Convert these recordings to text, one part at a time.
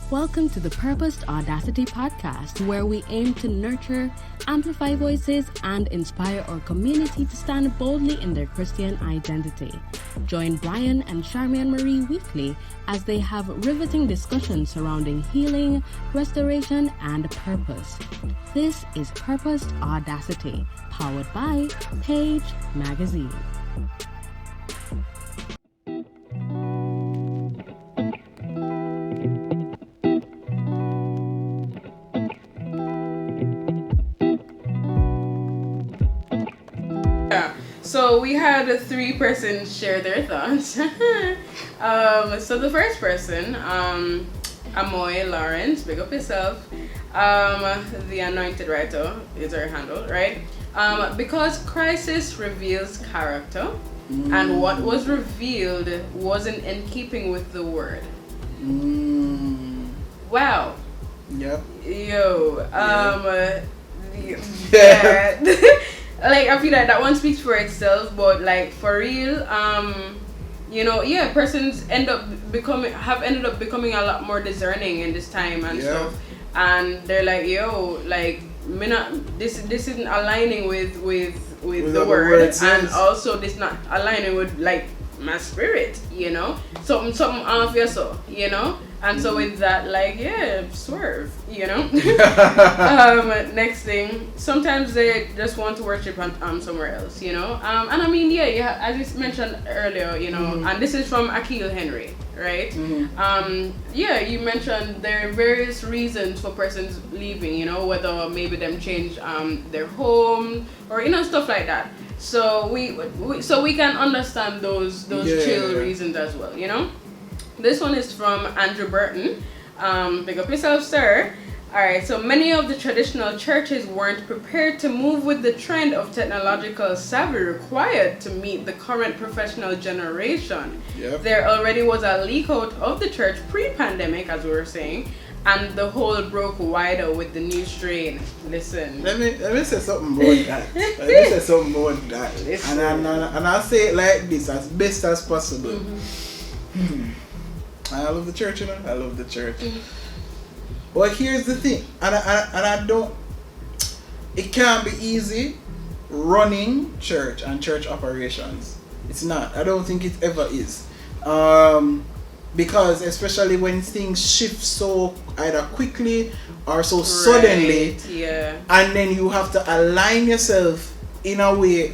Welcome to the Purposed Audacity podcast, where we aim to nurture, amplify voices, and inspire our community to stand boldly in their Christian identity. Join Brian and Charmian Marie weekly as they have riveting discussions surrounding healing, restoration, and purpose. This is Purposed Audacity, powered by PAJE Magazine. So we had three persons share their thoughts. So the first person, Amoy Lawrence, big up yourself. The Anointed Writer is her handle, right? Because crisis reveals character, and what was revealed wasn't in keeping with the word. Wow. Yep. Yo. Yeah. Like, I feel like that one speaks for itself, but like for real, persons ended up becoming a lot more discerning in this time and stuff, and they're like, yo, like, this isn't aligning with the word, and also this not aligning with like my spirit, something off your soul, and so with that, like, swerve, next thing, sometimes they just want to worship somewhere else, and I mean, as you mentioned earlier, and this is from Akil Henry, right? You mentioned there are various reasons for persons leaving, whether maybe them change their home or stuff like that. So we can understand those chill reasons as well, This one is from Andrew Burton. Big up yourself, sir. Alright, so many of the traditional churches weren't prepared to move with the trend of technological savvy required to meet the current professional generation. Yep. There already was a leak out of the church pre-pandemic, as we were saying, and the hole broke wider with the new strain. Listen. Let me say something about that. Listen. And I'll say it like this, as best as possible. I love the church, I love the church. But here's the thing, and I don't. It can't be easy running church and church operations. It's not. I don't think it ever is. Because especially when things shift so either quickly or so suddenly, and then you have to align yourself in a way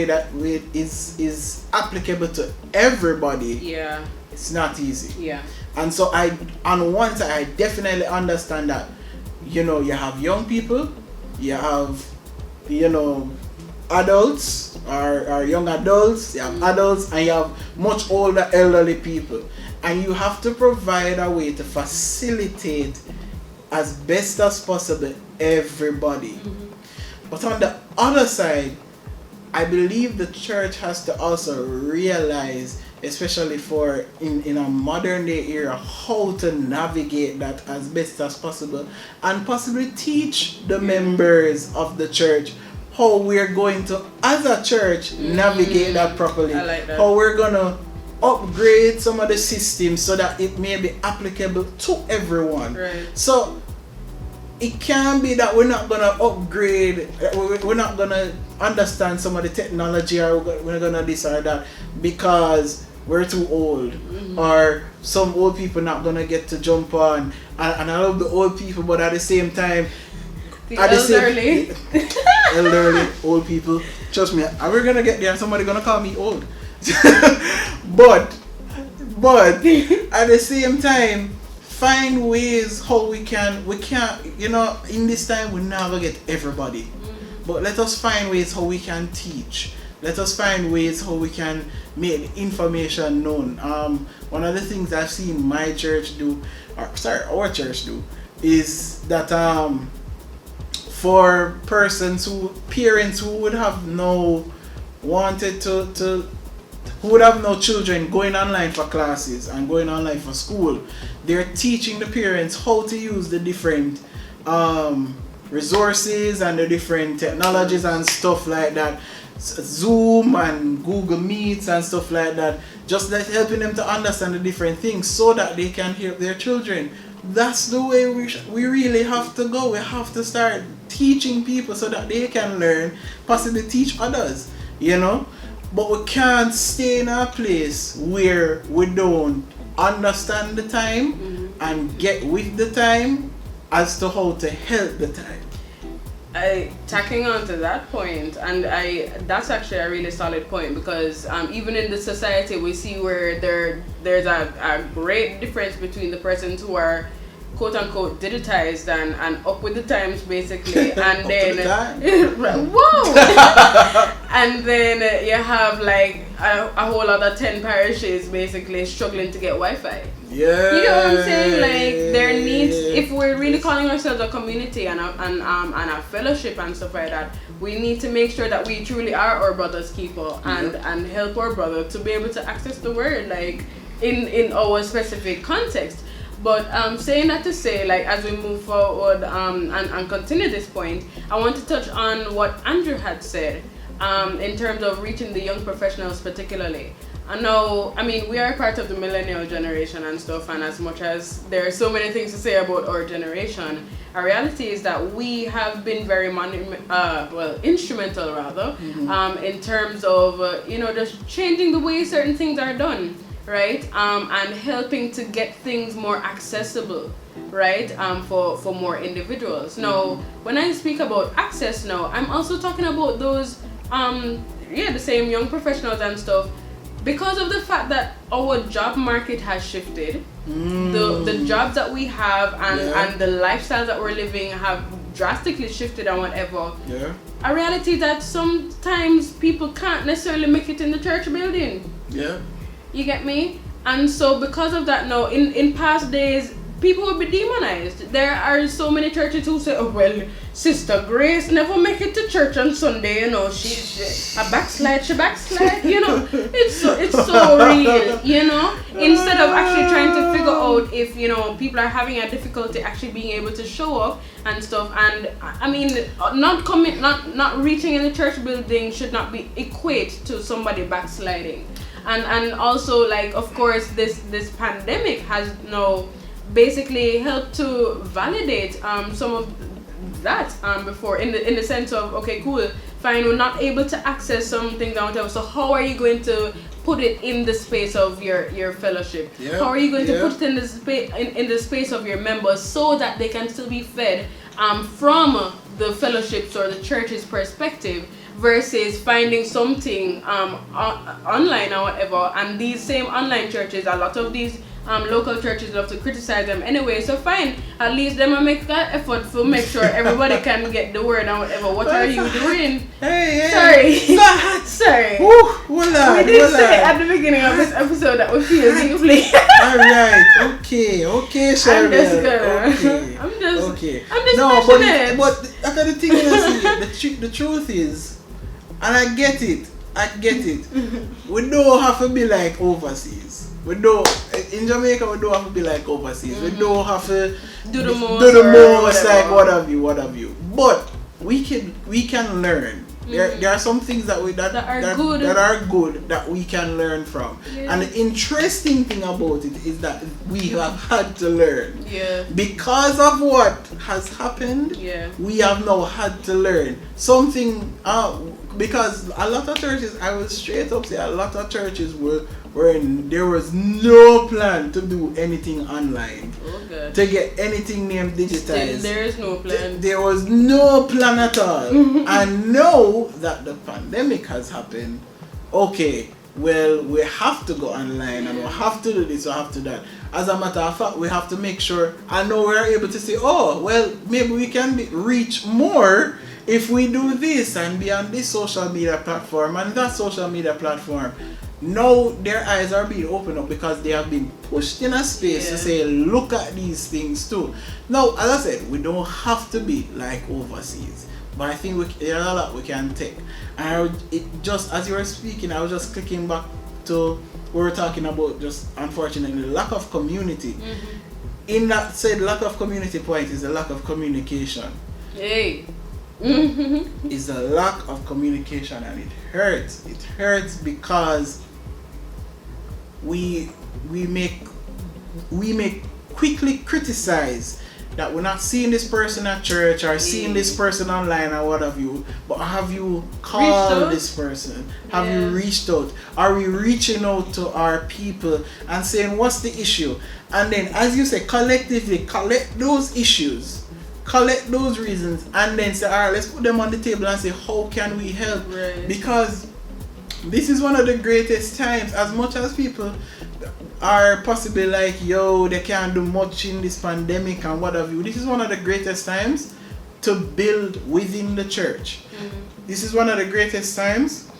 that is applicable to everybody. It's not easy. And so on one side, I definitely understand that, you have young people, you have, adults or young adults, you have adults, and you have much older elderly people. And you have to provide a way to facilitate as best as possible everybody. But on the other side, I believe the church has to also realize, especially in a modern day era, how to navigate that as best as possible, and possibly teach the members of the church how we're going to, as a church, navigate that properly. I like that. How we're going to upgrade some of the systems so that it may be applicable to everyone. Right. So it can be that we're not going to upgrade, we're not going to understand some of the technology, or we're going to this or that because we're too old, or some old people not going to get to jump on. And I love the old people, but at the same time, elderly old people, trust me, we're going to get there, somebody going to call me old. but at the same time, find ways how we can't, in this time we never get everybody. But let us find ways how we can teach. Let us find ways how we can make information known. One of the things I've seen my church do, our church do, is that for parents who would have no children going online for classes and going online for school, they're teaching the parents how to use the different resources and the different technologies and stuff like that, Zoom and Google Meets and stuff like that, just like helping them to understand the different things so that they can help their children. That's the way we really have to go. We have to start teaching people so that they can learn, possibly teach others, you know. But we can't stay in a place where we don't understand the time and get with the time as to how to help the time. Tacking on to that point, and that's actually a really solid point, because even in the society we see where there's a great difference between the persons who are quote unquote digitized and up with the times basically, and then whoa, and then you have like a whole other 10 parishes basically struggling to get Wi-Fi. Yeah, you know what I'm saying? Like there needs, if we're really calling ourselves a community and a fellowship and stuff like that, we need to make sure that we truly are our brother's keeper and help our brother to be able to access the word like in our specific context. But saying that to say, like as we move forward and continue this point, I want to touch on what Andrew had said in terms of reaching the young professionals particularly. I mean, we are part of the millennial generation and stuff, and as much as there are so many things to say about our generation, a reality is that we have been very instrumental rather, in terms of just changing the way certain things are done, right? And helping to get things more accessible, right? For more individuals. Now, when I speak about access now, I'm also talking about those the same young professionals and stuff. Because of the fact that our job market has shifted, the jobs that we have and the lifestyles that we're living have drastically shifted and whatever. Yeah. A reality that sometimes people can't necessarily make it in the church building. Yeah. You get me? And so because of that now, in past days, people would be demonized. There are so many churches who say, oh well, Sister Grace never make it to church on Sunday, she's a backslide, she backslide, it's so real, instead of actually trying to figure out if, people are having a difficulty actually being able to show up and stuff. And I mean, not reaching in the church building should not be equate to somebody backsliding. And also, like, of course, this pandemic has now basically helped to validate some of that before in the sense of, okay, cool, fine, we're not able to access some things and whatever, so how are you going to put it in the space of your fellowship? How are you going to put it in the space of your members so that they can still be fed from the fellowships or the church's perspective, versus finding something online or whatever? And these same online churches, a lot of these local churches love to criticize them anyway, so fine, at least them will make that effort to make sure everybody can get the word and whatever. What are you doing? Sorry. We did say at the beginning of this episode that we feel deeply. Alright, okay, Sharon. I'm just passionate. But the thing is, the truth is, and I get it, we don't have to be like overseas. In Jamaica, we don't have to be like overseas. We don't have to do the most like what have you. But we can learn. There are some things that are good that we can learn from. Yeah. And the interesting thing about it is that we have had to learn. Yeah. Because of what has happened, we have now had to learn something. Because a lot of churches, I will straight up say, a lot of churches there was no plan to do anything online, to get anything named digitized. There is no plan. There was no plan at all. And now that the pandemic has happened, okay, well, we have to go online and we have to do this, we have to do that. As a matter of fact, we have to make sure, and now we're able to say, oh, well, maybe we can reach more if we do this and be on this social media platform and that social media platform. Now their eyes are being opened up because they have been pushed in a space to say, look at these things too. Now, as I said, we don't have to be like overseas, but I think there's a lot we can take. And just as you were speaking, I was just clicking back to we were talking about, just unfortunately, lack of community. In that said, lack of community point is a lack of communication. It's a lack of communication, and it hurts. It hurts because we make quickly criticize that we're not seeing this person at church or seeing this person online or what have you, but have you called this person? Have you reached out? Are we reaching out to our people and saying what's the issue? And then, as you say, collectively collect those issues, collect those reasons, and then say, alright, let's put them on the table and say, how can we help? Right. Because this is one of the greatest times. As much as people are possibly like, yo, they can't do much in this pandemic and what have you, this is one of the greatest times to build within the church. This is one of the greatest times,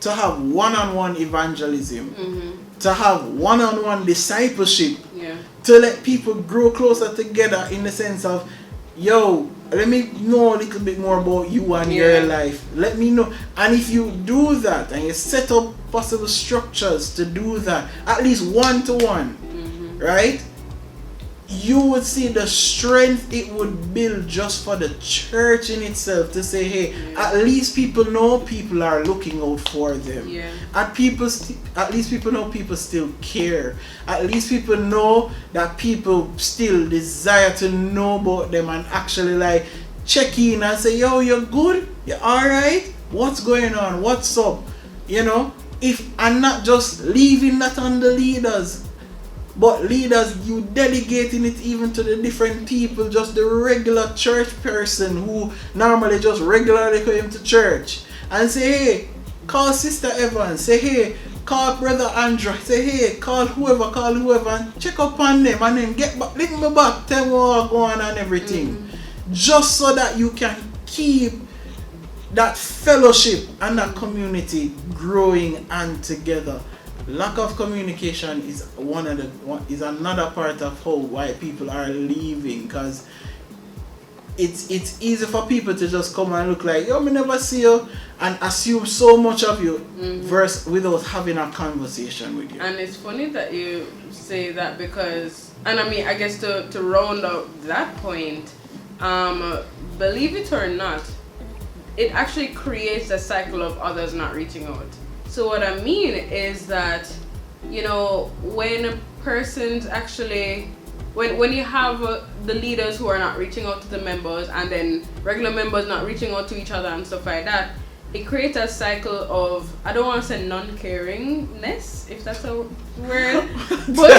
to have one-on-one evangelism, to have one-on-one discipleship, to let people grow closer together in the sense of, yo, let me know a little bit more about you and your life. Let me know. And if you do that and you set up possible structures to do that, at least one-to-one, right? You would see the strength it would build just for the church in itself to say, hey, at least people know people are looking out for them. At least people know people still care. At least people know that people still desire to know about them and actually like check in and say, yo, you're good? You're alright? What's going on? What's up? You know, and not just leaving that on the leaders. But leaders, you delegating it even to the different people, just the regular church person who normally just regularly come to church. And say, hey, call Sister Evans. Say, hey, call Brother Andrew. Say, hey, call whoever, and check up on them. And then get back, link me back, tell me what's going on and everything. Just so that you can keep that fellowship and that community growing and together. Lack of communication is another part of why people are leaving, because it's easy for people to just come and look like, yo, me never see you, and assume so much of you without having a conversation with you. And it's funny that you say that because, and I mean, I guess to round out that point, believe it or not, it actually creates a cycle of others not reaching out. So what I mean is that, you know, when a person's actually, when you have the leaders who are not reaching out to the members and then regular members not reaching out to each other and stuff like that, it creates a cycle of, I don't want to say non-caringness, if that's a word, but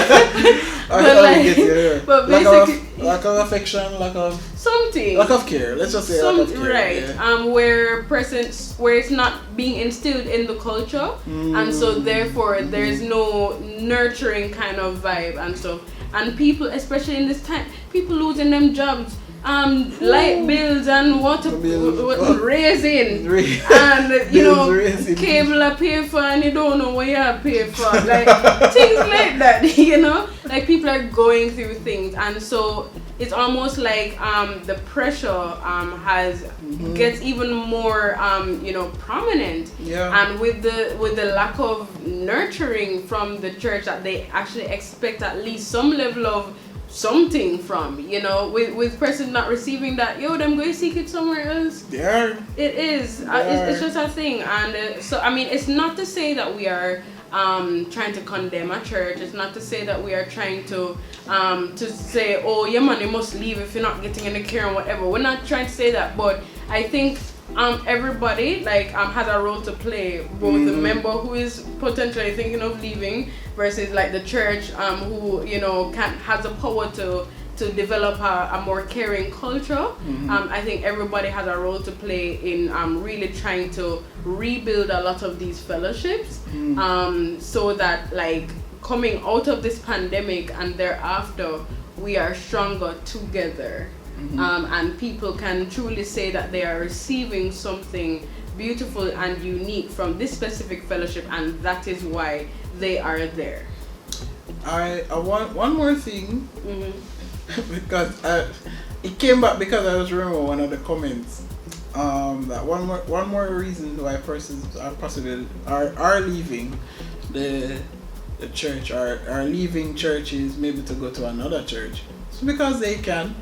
basically lack of affection, lack of something, lack of care. Let's just say lack of care, right? Where it's not being instilled in the culture, and so therefore there's no nurturing kind of vibe and stuff. And people, especially in this time, people losing them jobs. Light bills and water raising and you know cable I pay for and you don't know what you have pay for, like things like that, you know, like people are going through things, and so it's almost like the pressure gets even more you know, prominent, and with the lack of nurturing from the church that they actually expect at least some level of something from, you know, with person not receiving that, yo, them going to seek it somewhere else. It is it's just a thing. And so I mean, it's not to say that we are trying to condemn a church. It's not to say that we are trying to say, oh yeah man, you must leave if you're not getting any care and whatever. We're not trying to say that, but I think everybody has a role to play, both the member who is potentially thinking of leaving versus like the church who, you know, has the power to develop a more caring culture. I think everybody has a role to play in really trying to rebuild a lot of these fellowships, so that like coming out of this pandemic and thereafter we are stronger together. And people can truly say that they are receiving something beautiful and unique from this specific fellowship, and that is why they are there. I want one more thing, because it came back because I just remember one of the comments, that one more reason why persons are possibly are leaving the church, are leaving churches maybe to go to another church. It's because they can.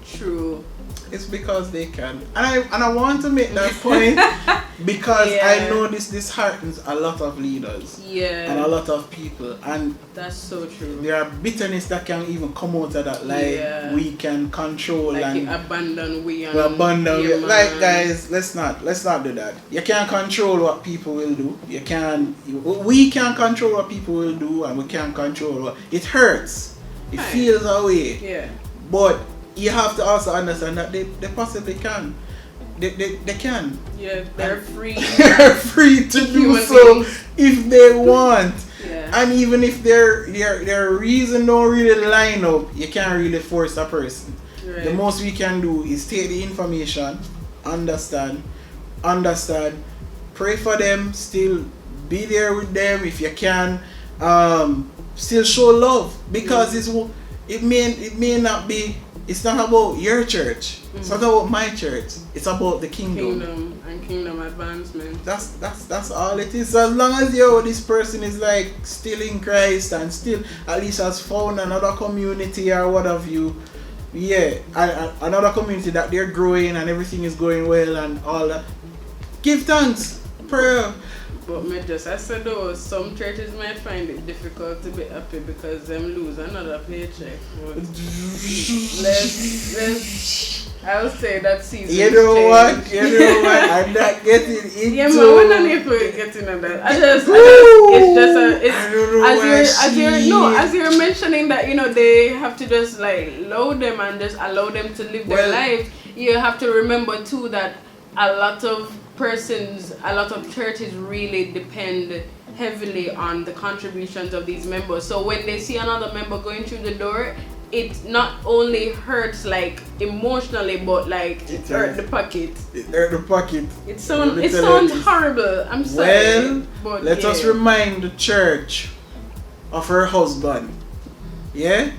True. it's because they can. And I want to make that point because I know this disheartens a lot of leaders. Yeah. And a lot of people. And that's so true. there are bitterness that can even come out of that. Like we can control like and abandon we like guys, let's not do that. You can't control what people will do. We can't control what people will do, and we can't control what it hurts. It feels away. Yeah. But you have to also understand that they possibly can. They can. Yeah, they're free. They're free to do so if they want. Yeah. And even if their reason don't really line up, you can't really force a person. Right. The most we can do is take the information, understand, pray for them, still be there with them if you can, still show love, because it may not be. It's not about your church. It's not about my church. It's about the kingdom. Kingdom advancement. That's all it is. So as long as this person is like still in Christ and still at least has found another community or what have you, another community that they're growing and everything is going well and all that. Give thanks, prayer. But I said though, some churches might find it difficult to be happy because them lose another paycheck. I'll say that season. You know what? I'm not getting into. Yeah, man, we're not even getting on that. As you're mentioning that, they have to just like load them and just allow them to live their life. You have to remember too that a lot of churches really depend heavily on the contributions of these members. So when they see another member going through the door, it not only hurts like emotionally, but like it hurt the pocket. It hurt the pocket. It sounds horrible. I'm sorry. Well, let us remind the church of her husband. Yeah?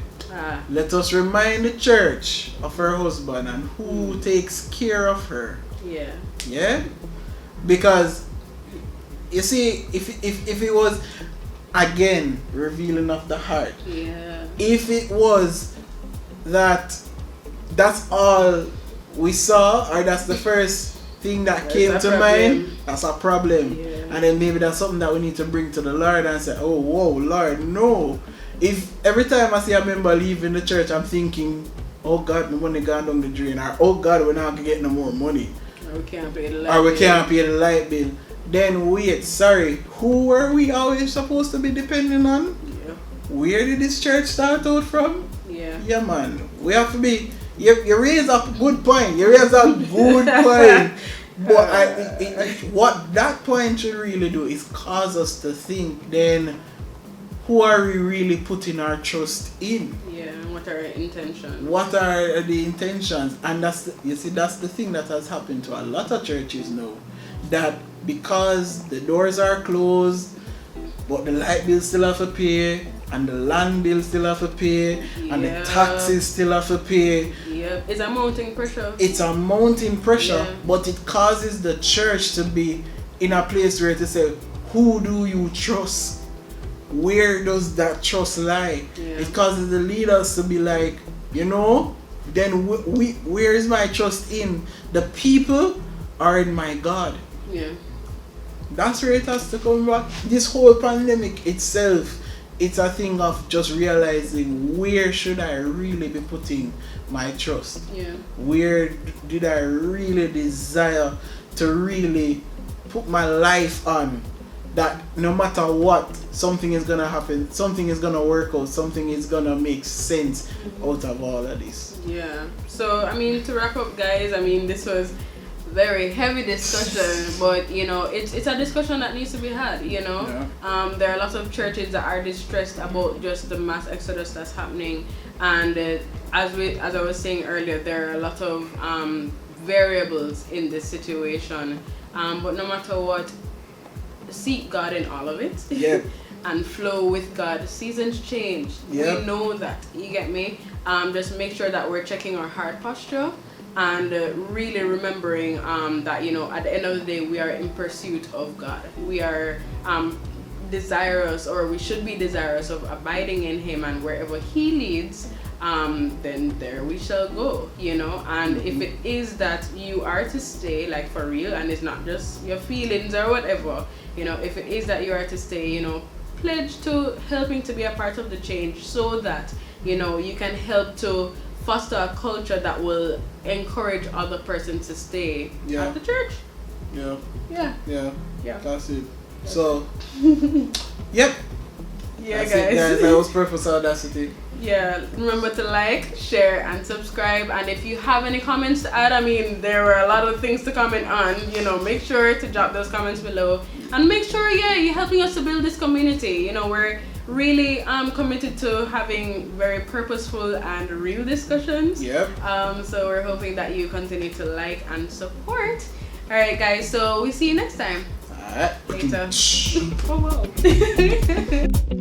Let us remind the church of her husband and who takes care of her. Yeah. Yeah? Because you see, if it was again revealing of the heart. Yeah. If it was that's all we saw, or that's the first thing that came to mind, that's a problem. Yeah. And then maybe that's something that we need to bring to the Lord and say, oh, whoa, Lord, no. If every time I see a member leaving the church, I'm thinking, oh God, my money gone down the drain, or oh God, we're not going to get no more money. Or we can't pay the light bill. Then wait, sorry, who were we always supposed to be depending on? Yeah. Where did this church start out from? Yeah. Yeah, man. We have to be. You raise a good point. But what that point should really do is cause us to think. Then, who are we really putting our trust in? Yeah. What are our intentions? What are the intentions? And that's the thing that has happened to a lot of churches now. That because the doors are closed, but the light bill still have to pay, and the land bill still have to pay, and the taxes still have to pay. Yeah, it's a mounting pressure. Yeah. But it causes the church to be in a place where to say, who do you trust? Where does that trust lie? Yeah. It causes the leaders to be like, then where is my trust in the people or in my God? Yeah. That's where it has to come back. This whole pandemic itself, it's a thing of just realizing, where should I really be putting my trust? Yeah. Where did I really desire to really put my life on? That no matter what, something is gonna happen, something is gonna work out, something is gonna make sense out of all of this. Yeah. So to wrap up, guys, this was very heavy discussion, but it's a discussion that needs to be had. There are a lot of churches that are distressed about just the mass exodus that's happening, and as I was saying earlier, there are a lot of variables in this situation, but no matter what, seek God in all of it. Yep. And flow with God. Seasons change. Yep. We know that. You get me? Just make sure that we're checking our heart posture and really remembering that at the end of the day, we are in pursuit of God. We are desirous, or we should be desirous of abiding in Him, and wherever He leads, then there we shall go, you know. And if it is that you are to stay, like for real, and it's not just your feelings or whatever, you know, if it is that you are to stay, you know, pledge to helping to be a part of the change, so that, you know, you can help to foster a culture that will encourage other persons to stay at the church. Yeah. That's it. So, yep. Yeah, That's guys. It, guys. That was Purpose Audacity. Yeah, remember to like, share, and subscribe. And if you have any comments to add, I mean, there were a lot of things to comment on. You know, make sure to drop those comments below. And make sure, you're helping us to build this community. You know, we're really committed to having very purposeful and real discussions. Yep. So we're hoping that you continue to like and support. Alright, guys, so we see you next time. Alright. Later. Oh, wow.